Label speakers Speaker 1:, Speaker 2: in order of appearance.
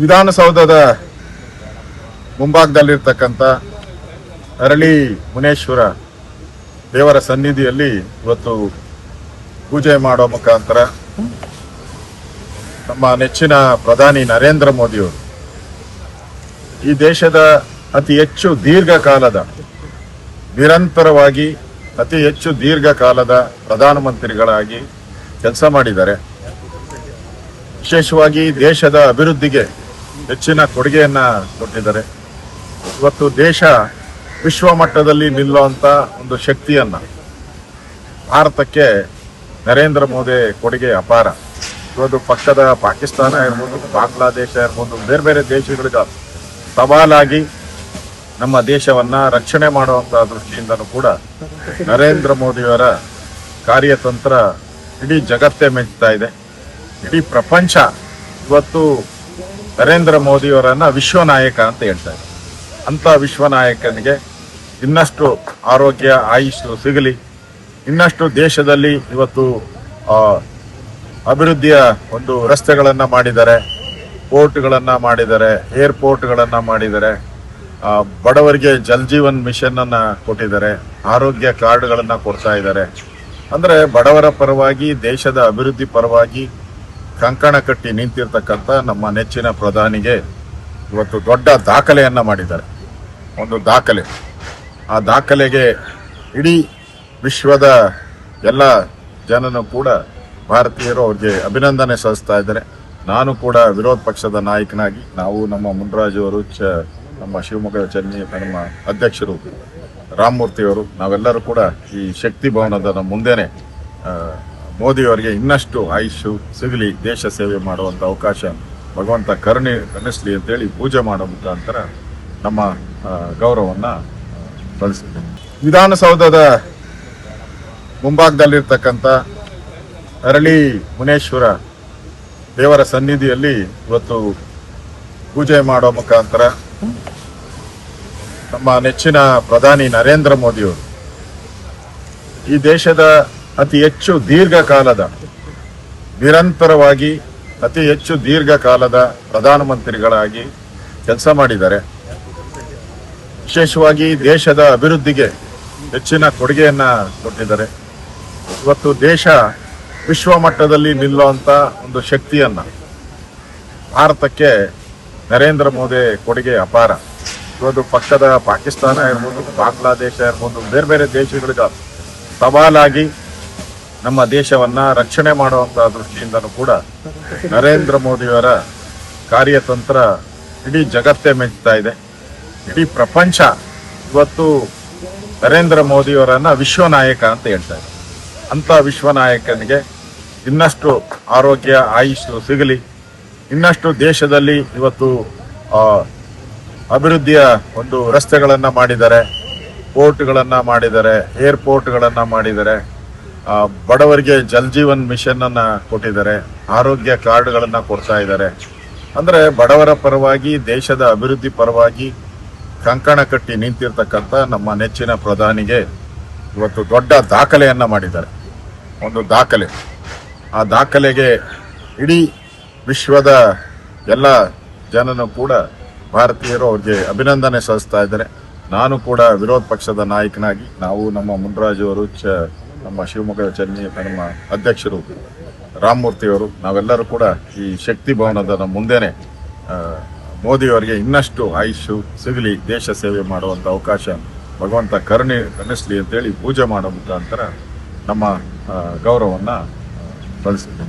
Speaker 1: ವಿಧಾನಸೌಧದ ಮುಂಭಾಗದಲ್ಲಿರ್ತಕ್ಕಂಥ ಅರಳಿ ಮುನೇಶ್ವರ ದೇವರ ಸನ್ನಿಧಿಯಲ್ಲಿ ಇವತ್ತು ಪೂಜೆ ಮಾಡೋ ಮುಖಾಂತರ ನಮ್ಮ ನೆಚ್ಚಿನ ಪ್ರಧಾನಿ ನರೇಂದ್ರ ಮೋದಿಯವರು ಈ ದೇಶದ ಅತಿ ಹೆಚ್ಚು ದೀರ್ಘಕಾಲದ ನಿರಂತರವಾಗಿ ಅತಿ ಹೆಚ್ಚು ದೀರ್ಘಕಾಲದ ಪ್ರಧಾನಮಂತ್ರಿಗಳಾಗಿ ಕೆಲಸ ಮಾಡಿದ್ದಾರೆ. ವಿಶೇಷವಾಗಿ ದೇಶದ ಅಭಿವೃದ್ಧಿಗೆ ಹೆಚ್ಚಿನ ಕೊಡುಗೆಯನ್ನ ಕೊಟ್ಟಿದ್ದಾರೆ. ಇವತ್ತು ದೇಶ ವಿಶ್ವ ಮಟ್ಟದಲ್ಲಿ ನಿಲ್ಲುವಂತ ಒಂದು ಶಕ್ತಿಯನ್ನ ಭಾರತಕ್ಕೆ ನರೇಂದ್ರ ಮೋದಿ ಕೊಡುಗೆ ಅಪಾರ. ಇವತ್ತು ಪಕ್ಕದ ಪಾಕಿಸ್ತಾನ ಇರ್ಬೋದು, ಬಾಂಗ್ಲಾದೇಶ ಇರ್ಬೋದು, ಬೇರೆ ಬೇರೆ ದೇಶಗಳಿಗೆ ಸವಾಲಾಗಿ ನಮ್ಮ ದೇಶವನ್ನ ರಕ್ಷಣೆ ಮಾಡುವಂತ ದೃಷ್ಟಿಯಿಂದನೂ ಕೂಡ ನರೇಂದ್ರ ಮೋದಿಯವರ ಕಾರ್ಯತಂತ್ರ ಇಡೀ ಜಗತ್ತೇ ಮೆಚ್ಚುತ್ತಾ ಇದೆ. ಇಡೀ ಪ್ರಪಂಚ ಇವತ್ತು ನರೇಂದ್ರ ಮೋದಿಯವರನ್ನ ವಿಶ್ವ ನಾಯಕ ಅಂತ ಹೇಳ್ತಾ ಇದೆ. ಅಂತ ವಿಶ್ವ ನಾಯಕನಿಗೆ ಇನ್ನಷ್ಟು ಆರೋಗ್ಯ ಆಯುಷ್ ಸಿಗಲಿ, ಇನ್ನಷ್ಟು ದೇಶದಲ್ಲಿ ಇವತ್ತು ಅಭಿವೃದ್ಧಿಯ ಒಂದು ರಸ್ತೆಗಳನ್ನ ಮಾಡಿದ್ದಾರೆ, ಪೋರ್ಟ್ಗಳನ್ನ ಮಾಡಿದ್ದಾರೆ, ಏರ್ಪೋರ್ಟ್ಗಳನ್ನ ಮಾಡಿದ್ದಾರೆ, ಬಡವರಿಗೆ ಜಲ್ ಜೀವನ್ ಮಿಷನ್ ಅನ್ನ ಕೊಟ್ಟಿದ್ದಾರೆ, ಆರೋಗ್ಯ ಕಾರ್ಡ್ಗಳನ್ನ ಕೊಡ್ತಾ ಇದ್ದಾರೆ. ಅಂದ್ರೆ ಬಡವರ ಪರವಾಗಿ, ದೇಶದ ಅಭಿವೃದ್ಧಿ ಪರವಾಗಿ ಕಂಕಣ ಕಟ್ಟಿ ನಿಂತಿರ್ತಕ್ಕಂಥ ನಮ್ಮ ನೆಚ್ಚಿನ ಪ್ರಧಾನಿಗೆ ಇವತ್ತು ದೊಡ್ಡ ದಾಖಲೆಯನ್ನ ಮಾಡಿದ್ದಾರೆ. ಒಂದು ದಾಖಲೆ. ಆ ದಾಖಲೆಗೆ ಇಡೀ ವಿಶ್ವದ ಎಲ್ಲ ಜನನು ಕೂಡ ಭಾರತೀಯರು ಅವ್ರಿಗೆ ಅಭಿನಂದನೆ ಸಲ್ಲಿಸ್ತಾ ಇದ್ದಾರೆ. ನಾನು ಕೂಡ ವಿರೋಧ ಪಕ್ಷದ ನಾಯಕನಾಗಿ, ನಾವು ನಮ್ಮ ಮುನ್ರಾಜು ಅವರು, ನಮ್ಮ ಶಿವಮೊಗ್ಗ ಚೆನ್ನೈ ನಮ್ಮ ಅಧ್ಯಕ್ಷರು ರಾಮಮೂರ್ತಿಯವರು, ನಾವೆಲ್ಲರೂ ಕೂಡ ಈ ಶಕ್ತಿ ಭವನದ ಮುಂದೆನೆ ಮೋದಿಯವರಿಗೆ ಇನ್ನಷ್ಟು ಆಯುಷು ಸಿಗಲಿ, ದೇಶ ಸೇವೆ ಮಾಡುವಂಥ ಅವಕಾಶ ಭಗವಂತ ಕರುಣಿಸಲಿ ಅಂತೇಳಿ ಪೂಜೆ ಮಾಡೋ ಮುಖಾಂತರ ನಮ್ಮ ಗೌರವವನ್ನು ಸಲ್ಲಿಸಿದ್ದೇವೆ. ವಿಧಾನಸೌಧದ ಮುಂಭಾಗದಲ್ಲಿರ್ತಕ್ಕಂಥ ಅರಳಿ ಮುನೇಶ್ವರ ದೇವರ ಸನ್ನಿಧಿಯಲ್ಲಿ ಇವತ್ತು ಪೂಜೆ ಮಾಡೋ ಮುಖಾಂತರ ನಮ್ಮ ನೆಚ್ಚಿನ ಪ್ರಧಾನಿ ನರೇಂದ್ರ ಮೋದಿಯವರು ಈ ದೇಶದ ಅತಿ ಹೆಚ್ಚು ದೀರ್ಘಕಾಲದ ನಿರಂತರವಾಗಿ ಅತಿ ಹೆಚ್ಚು ದೀರ್ಘಕಾಲದ ಪ್ರಧಾನಮಂತ್ರಿಗಳಾಗಿ ಕೆಲಸ ಮಾಡಿದ್ದಾರೆ. ವಿಶೇಷವಾಗಿ ದೇಶದ ಅಭಿವೃದ್ಧಿಗೆ ಹೆಚ್ಚಿನ ಕೊಡುಗೆಯನ್ನ ಕೊಟ್ಟಿದ್ದಾರೆ. ಇವತ್ತು ದೇಶ ವಿಶ್ವ ಮಟ್ಟದಲ್ಲಿ ನಿಲ್ಲುವಂತ ಒಂದು ಶಕ್ತಿಯನ್ನ ಭಾರತಕ್ಕೆ ನರೇಂದ್ರ ಮೋದಿ ಕೊಡುಗೆ ಅಪಾರ. ಇವತ್ತು ಪಕ್ಕದ ಪಾಕಿಸ್ತಾನ ಇರ್ಬೋದು, ಬಾಂಗ್ಲಾದೇಶ ಇರ್ಬೋದು, ಬೇರೆ ಬೇರೆ ದೇಶಗಳಿಗೆ ಸವಾಲಾಗಿ ನಮ್ಮ ದೇಶವನ್ನ ರಕ್ಷಣೆ ಮಾಡುವಂತ ದೃಷ್ಟಿಯಿಂದನೂ ಕೂಡ ನರೇಂದ್ರ ಮೋದಿಯವರ ಕಾರ್ಯತಂತ್ರ ಇಡೀ ಜಗತ್ತೇ ಮೆಚ್ಚುತ್ತಾ ಇದೆ. ಇಡೀ ಪ್ರಪಂಚ ಇವತ್ತು ನರೇಂದ್ರ ಮೋದಿಯವರನ್ನ ವಿಶ್ವ ನಾಯಕ ಅಂತ ಹೇಳ್ತಾ ಇದೆ. ಅಂತ ವಿಶ್ವ ನಾಯಕನಿಗೆ ಇನ್ನಷ್ಟು ಆರೋಗ್ಯ ಆಯುಷ್ ಸಿಗಲಿ, ಇನ್ನಷ್ಟು ದೇಶದಲ್ಲಿ ಇವತ್ತು ಅಭಿವೃದ್ಧಿಯ ಒಂದು ರಸ್ತೆಗಳನ್ನ ಮಾಡಿದ್ದಾರೆ, ಪೋರ್ಟ್ಗಳನ್ನ ಮಾಡಿದ್ದಾರೆ, ಏರ್ಪೋರ್ಟ್ಗಳನ್ನ ಮಾಡಿದ್ದಾರೆ, ಬಡವರಿಗೆ ಜಲ್ ಜೀವನ್ ಮಿಷನ್ ಅನ್ನ ಕೊಟ್ಟಿದ್ದಾರೆ, ಆರೋಗ್ಯ ಕಾರ್ಡ್ಗಳನ್ನ ಕೊಡ್ತಾ ಇದ್ದಾರೆ. ಅಂದ್ರೆ ಬಡವರ ಪರವಾಗಿ, ದೇಶದ ಅಭಿವೃದ್ಧಿ ಪರವಾಗಿ ಕಂಕಣ ಕಟ್ಟಿ ನಿಂತಿರ್ತಕ್ಕಂಥ ನಮ್ಮ ನೆಚ್ಚಿನ ಪ್ರಧಾನಿಗೆ ಇವತ್ತು ದೊಡ್ಡ ದಾಖಲೆಯನ್ನ ಮಾಡಿದ್ದಾರೆ. ಒಂದು ದಾಖಲೆ. ಆ ದಾಖಲೆಗೆ ಇಡೀ ವಿಶ್ವದ ಎಲ್ಲ ಜನನು ಕೂಡ ಭಾರತೀಯರು ಅವ್ರಿಗೆ ಅಭಿನಂದನೆ ಸಲ್ಲಿಸ್ತಾ ಇದ್ದಾರೆ. ನಾನು ಕೂಡ ವಿರೋಧ ಪಕ್ಷದ ನಾಯಕನಾಗಿ, ನಾವು ನಮ್ಮ ಮುನ್ರಾಜು ಅವರು, ನಮ್ಮ ಶಿವಮೊಗ್ಗ ಚೆನ್ನೈ ನಮ್ಮ ಅಧ್ಯಕ್ಷರು ರಾಮಮೂರ್ತಿಯವರು, ನಾವೆಲ್ಲರೂ ಕೂಡ ಈ ಶಕ್ತಿ ಭವನದ ಮುಂದೆನೆ ಮೋದಿಯವರಿಗೆ ಇನ್ನಷ್ಟು ಆಯುಷು ಸಿಗಲಿ, ದೇಶ ಸೇವೆ ಮಾಡುವಂಥ ಅವಕಾಶ ಭಗವಂತ ಕರುಣಿಸಲಿ ಅಂತೇಳಿ ಪೂಜೆ ಮಾಡೋ ಮುಖಾಂತರ ನಮ್ಮ ಗೌರವವನ್ನು ಸಲ್ಲಿಸಿದ್ದೇವೆ.